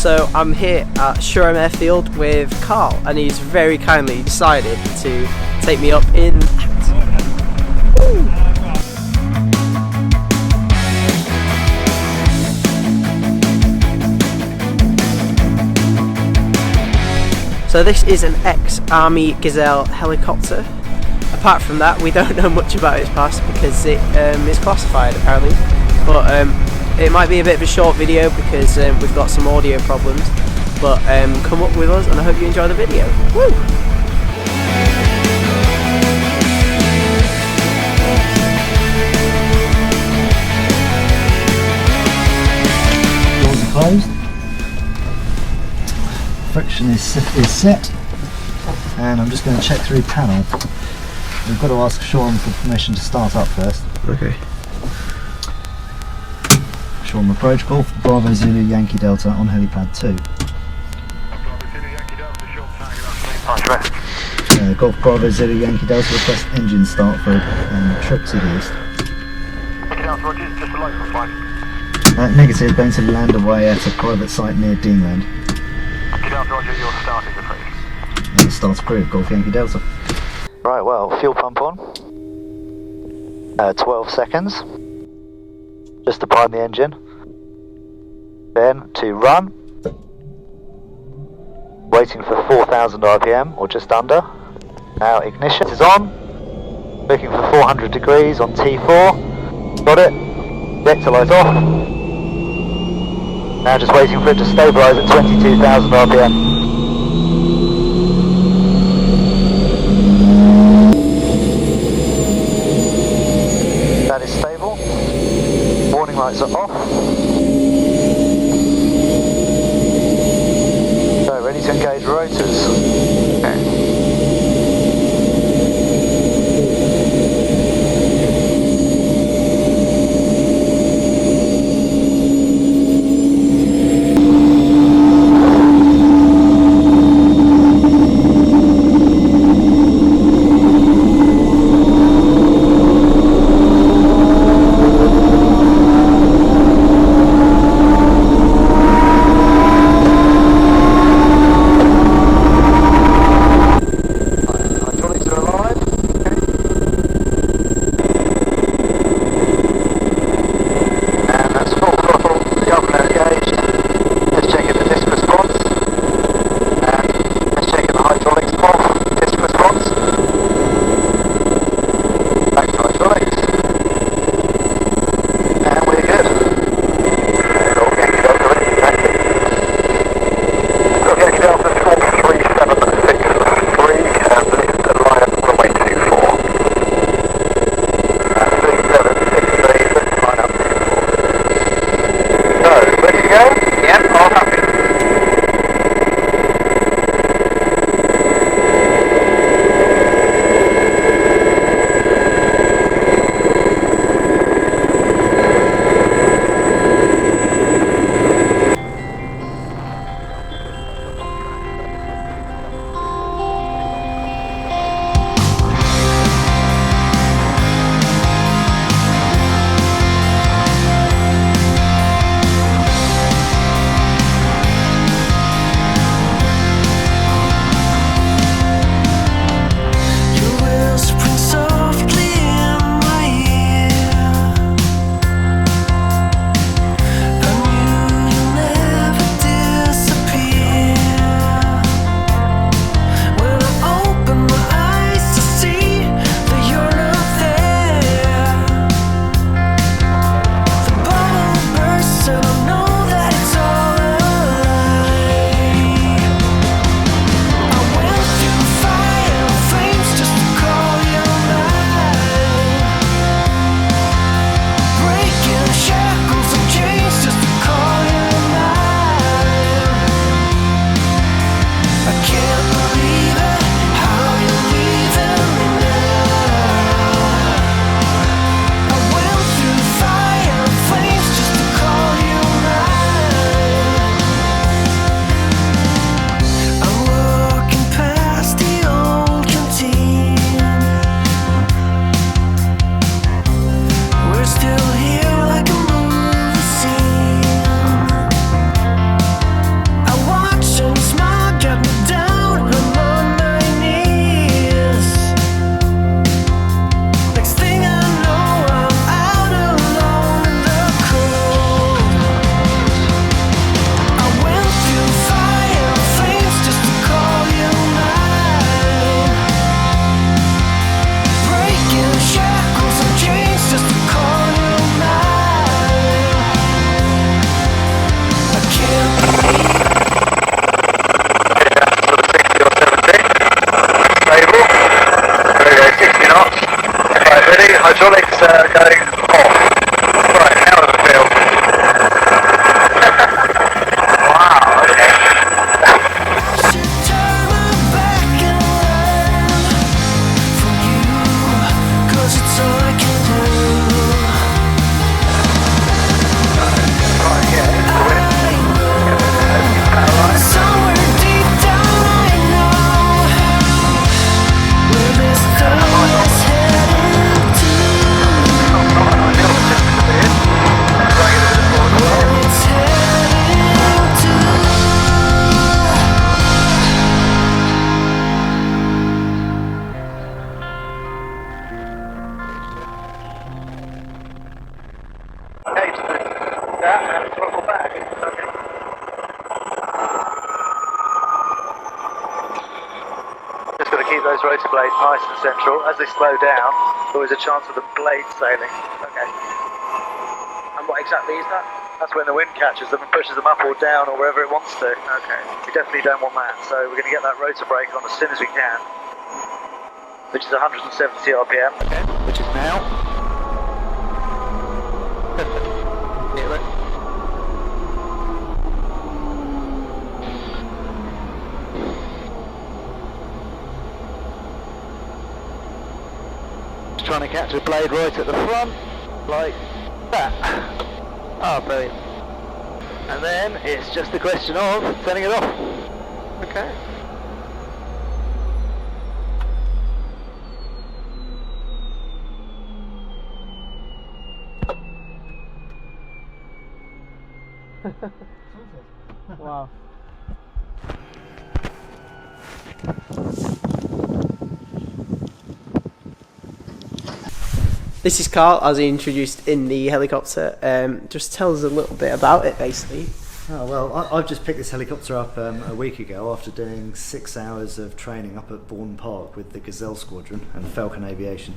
So I'm here at Shurham Airfield with Carl, and he's very kindly decided to take me up in that. Woo! So this is an ex-Army Gazelle helicopter. Apart from that, we don't know much about its past because it is classified apparently. But it might be a bit of a short video because we've got some audio problems. But come up with us and I hope you enjoy the video. Woo! Doors are closed. Friction is set, and I'm just going to check through panel. We've got to ask Sean for permission to start up first. Okay. Sean, approach Golf Bravo Zulu Yankee Delta on helipad 2. Golf Bravo Zulu Yankee Delta, request engine start for trip to the east. Negative, going to land away at a private site near Deanland. Roger, you're starting the freeze. Start approved, Golf Yankee Delta. Right, well, fuel pump on. 12 seconds. Just to prime the engine. Then to run. Waiting for 4,000 RPM, or just under. Now ignition is on. Looking for 400 degrees on T4. Got it. Reactor light off. Now just waiting for it to stabilise at 22,000 RPM. That is stable. Warning lights are off. So ready to engage rotors. Okay. that and throttle back. Okay. Just got to keep those rotor blades nice and central. As they slow down, there's always a chance of the blade sailing. Okay. And what exactly is that? That's when the wind catches them and pushes them up or down or wherever it wants to. Okay. We definitely don't want that, so we're going to get that rotor brake on as soon as we can, which is 170 RPM. Okay. Which is now. Feel it. Just trying to catch a blade right at the front, like that. Oh, brilliant. And then it's just a question of turning it off. Okay. Wow. This is Carl, as he introduced in the helicopter. Just tell us a little bit about it, basically. Oh, well, I've just picked this helicopter up a week ago after doing 6 hours of training up at Bourne Park with the Gazelle Squadron and Falcon Aviation.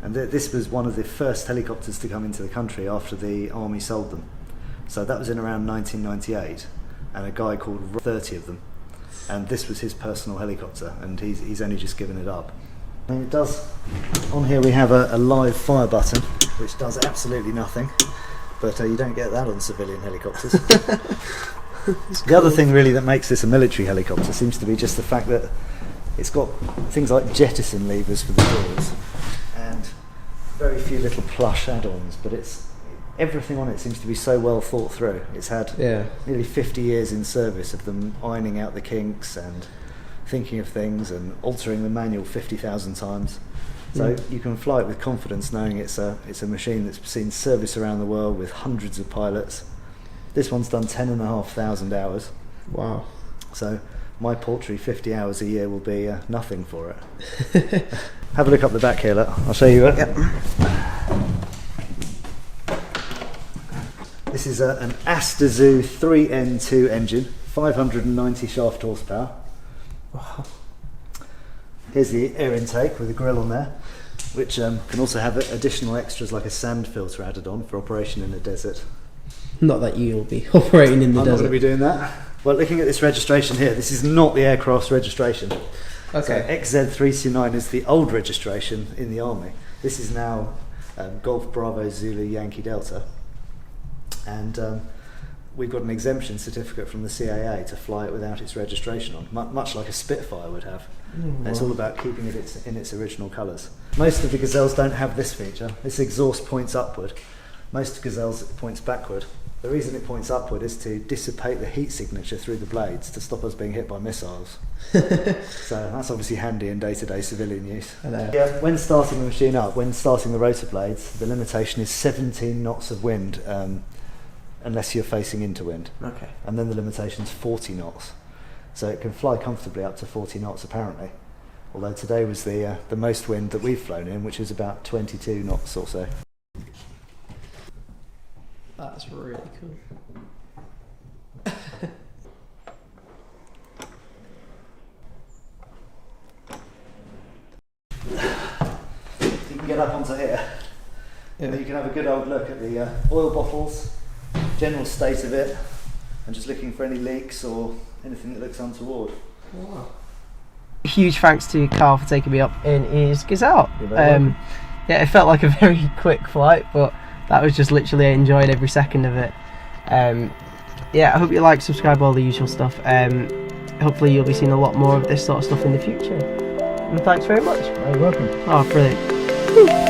And this was one of the first helicopters to come into the country after the Army sold them. So that was in around 1998, and a guy called 30 of them. And this was his personal helicopter, and he's only just given it up. And it does, on here we have a live fire button, which does absolutely nothing, but you don't get that on civilian helicopters. The other thing really that makes this a military helicopter seems to be just the fact that it's got things like jettison levers for the doors, and very few little plush add-ons, but everything on it seems to be so well thought through. It's had nearly 50 years in service of them ironing out the kinks and thinking of things and altering the manual 50,000 times. So you can fly it with confidence knowing it's a machine that's seen service around the world with hundreds of pilots. This one's done 10,500 hours. Wow. So my paltry 50 hours a year will be nothing for it. Have a look up the back here, look. I'll show you it. Yep. This is an Astazoo 3N2 engine, 590 shaft horsepower. Wow. Here's the air intake with a grill on there, which can also have additional extras like a sand filter added on for operation in the desert. Not that you'll be operating in the I'm desert. not going to be doing that. Well, looking at this registration here, this is not the aircraft's registration. Okay. So XZ329 is the old registration in the Army. This is now Golf Bravo Zulu Yankee Delta. And we've got an exemption certificate from the CAA to fly it without its registration on, much like a Spitfire would have. And it's all about keeping it in its original colours. Most of the Gazelles don't have this feature. This exhaust points upward. Most Gazelles it points backward. The reason it points upward is to dissipate the heat signature through the blades to stop us being hit by missiles. So that's obviously handy in day-to-day civilian use. Yeah, when starting the machine up, when starting the rotor blades, the limitation is 17 knots of wind, unless you're facing into wind. Okay. And then the limitation's 40 knots. So it can fly comfortably up to 40 knots apparently. Although today was the most wind that we've flown in, which is about 22 knots or so. That's really cool. You can get up onto here. And you can have a good old look at the oil bottles, general state of it, and just looking for any leaks or anything that looks untoward. Wow. Huge thanks to Carl for taking me up in his Gazelle. Yeah, it felt like a very quick flight, but that was just literally, I enjoyed every second of it. Yeah, I hope you like, subscribe, all the usual stuff. Hopefully you'll be seeing a lot more of this sort of stuff in the future. And thanks very much. You're welcome. Oh, brilliant.